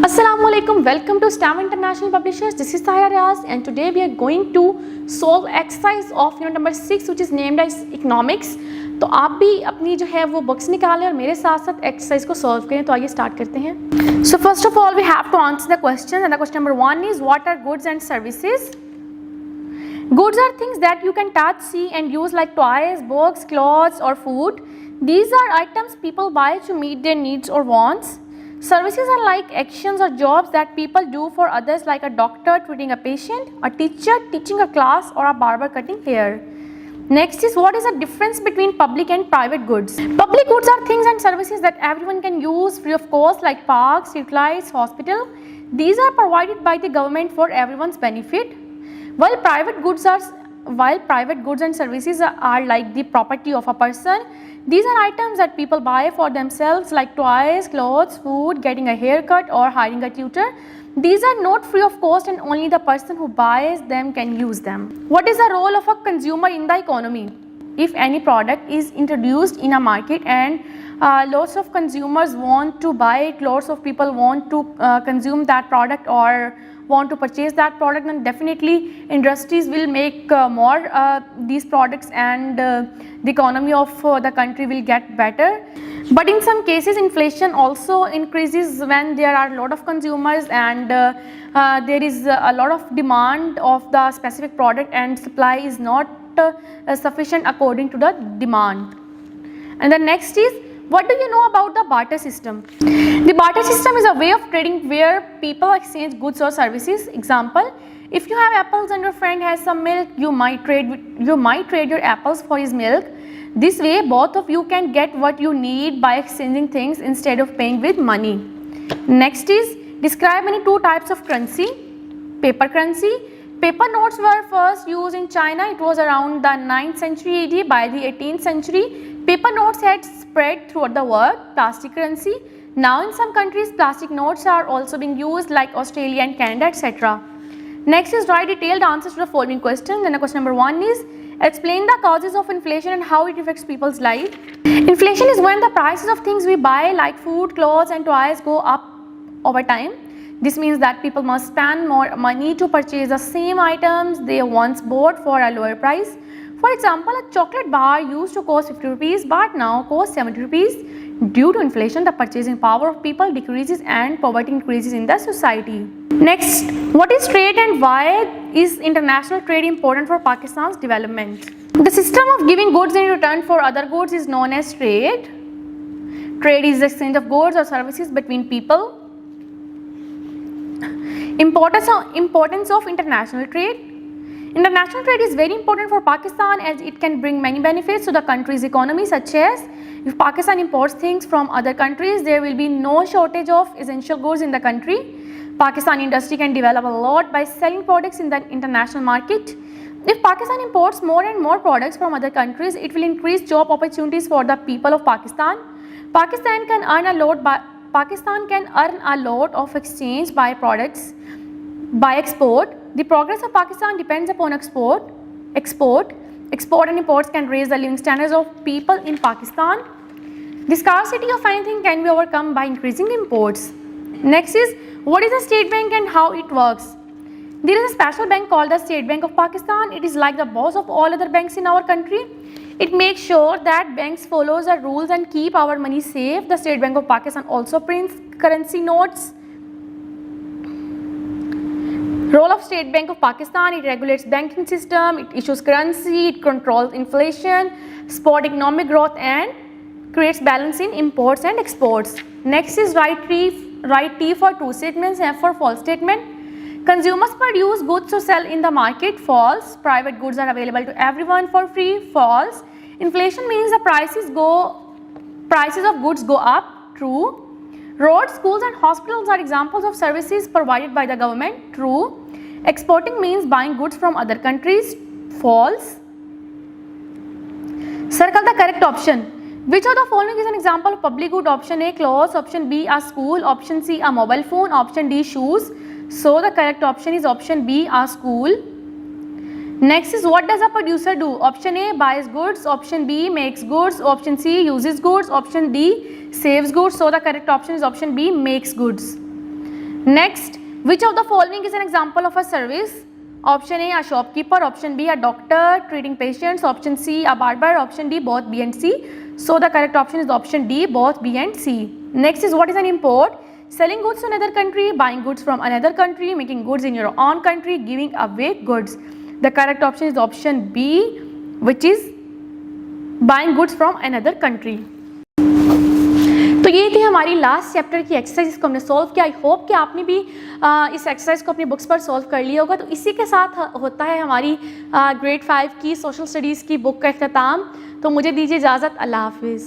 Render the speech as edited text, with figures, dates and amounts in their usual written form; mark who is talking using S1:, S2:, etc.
S1: Assalamualaikum, welcome to STEM International Publishers. This is Sahi and today we are going to solve exercise of unit number 6 which is named as economics. तो आप भी अपनी जो है वो books निकालें और मेरे साथ साथ एक्सरसाइज को सॉल्व करें. तो आइए स्टार्ट करते हैं. So first of all we have to answer the question and the question number 1 is what are goods and services. Goods are things that you can touch, see and use like toys, books, clothes or food. These are items people buy to meet their needs or wants. Services are like actions or jobs that people do for others, like a doctor treating a patient, a teacher teaching a class or a barber cutting hair. Next is what is the difference between public and private goods. Public goods are things and services that everyone can use free of cost, like parks, streetlights, hospital. These are provided by the government for everyone's benefit. While private goods and services are like the property of a person, these are items that people buy for themselves, like toys, clothes, food, getting a haircut or hiring a tutor. These are not free of cost and only the person who buys them can use them. What is the role of a consumer in the economy? If any product is introduced in a market and lots of consumers want to buy it, lots of people want to consume that product or want to purchase that product, then definitely industries will make more these products and the economy of the country will get better. But in some cases inflation also increases when there are a lot of consumers and there is a lot of demand of the specific product and supply is not sufficient according to the demand. And the next is, what do you know about the barter system? The barter system is a way of trading where people exchange goods or services. Example, if you have apples and your friend has some milk, you might trade your apples for his milk. This way both of you can get what you need by exchanging things instead of paying with money. Next is, describe any two types of currency. Paper currency. Paper notes were first used in China. It was around the 9th century AD. By the 18th century, paper notes had spread throughout the world. Plastic currency. Now in some countries, plastic notes are also being used like Australia and Canada, etc. Next is, write detailed answers to the following questions. And the question number 1 is, explain the causes of inflation and how it affects people's life. Inflation is when the prices of things we buy like food, clothes and toys go up over time. This means that people must spend more money to purchase the same items they once bought for a lower price. For example, a chocolate bar used to cost 50 rupees but now costs 70 rupees. Due to inflation, the purchasing power of people decreases and poverty increases in the society. Next, what is trade and why is international trade important for Pakistan's development? The system of giving goods in return for other goods is known as trade. Trade is the exchange of goods or services between people. Importance of international trade. International trade is very important for Pakistan as it can bring many benefits to the country's economy, such as if Pakistan imports things from other countries, there will be no shortage of essential goods in the country. Pakistan industry can develop a lot by selling products in the international market. If Pakistan imports more and more products from other countries, it will increase job opportunities for the people of Pakistan. Pakistan can earn a lot of exchange by products by export. The progress of Pakistan depends upon export and imports can raise the living standards of people in Pakistan. The scarcity of anything can be overcome by increasing imports. Next is, what is a state bank and how it works? There is a special bank called the State Bank of Pakistan. It is like the boss of all other banks in our country. It makes sure that banks follow the rules and keep our money safe. The State Bank of Pakistan also prints currency notes. Role of State Bank of Pakistan: it regulates banking system, it issues currency, it controls inflation, support economic growth and creates balance in imports and exports. Next is, write T for true statements, F for false statement. Consumers produce goods to sell in the market. False. Private goods are available to everyone for free. False. Inflation means the prices of goods go up. True. Roads, schools and hospitals are examples of services provided by the government. True. Exporting means buying goods from other countries. False. Circle the correct option. Which of the following is an example of public good? Option A, clothes. Option B, a school. Option C, a mobile phone. Option D, shoes. So the correct option is option B, a school. Next is, what does a producer do? Option A, buys goods. Option B, makes goods. Option C, uses goods. Option D, saves goods. So the correct option is option B, makes goods. Next, which of the following is an example of a service? Option A, a shopkeeper, option B, a doctor treating patients, option C, a barber, option D, both B and C. So the correct option is option D, both B and C. Next is, what is an import? Selling goods to another country, buying goods from another country, making goods in your own country, giving away goods. The correct option is option B, which is buying goods from another country. तो ये थी हमारी last chapter की exercise, इसको हमने solve किया. I hope कि आपने भी इस एक्सरसाइज को अपनी बुक्स पर सॉल्व कर लिया होगा. तो इसी के साथ होता है हमारी ग्रेड 5 की सोशल स्टडीज़ की बुक का इख्तिताम. तो मुझे दीजिए इजाज़त. अल्लाह हाफिज़.